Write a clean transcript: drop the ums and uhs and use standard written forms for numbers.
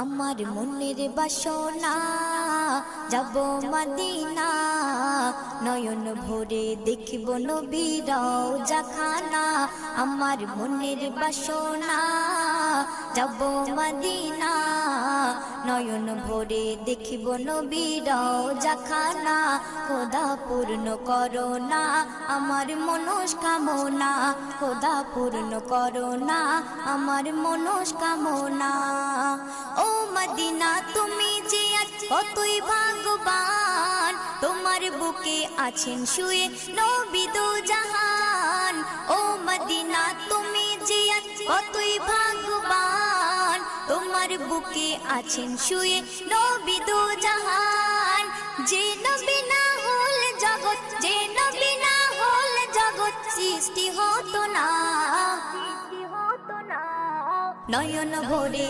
আমার মনের বাসনা যাব মদিনা, নয়ন ভরে দেখিব নবীর রওজা খানা। আমার মনের বাসনা যাব মদিনা, নয়ন ভরে দেখিব নবীর রওজা খানা। খোদা পূর্ণ করো না আমার মনস্কামনা, খোদা পূর্ণ করো না আমার মনস্কামনা। ও মদিনা তুমি যে কতই ভাগ্যবান, তোমার বুকে আছেন শুয়ে নবী দো জাহান। ও মদিনা তুমি যে কতই ভাগ্যবান, তোমার বুকে আছেন শুয়ে নবী দো জাহান। যে নবী না হল জগৎ, যে নবী না হল জগৎ সৃষ্টি হতো না। নয়ন ভরে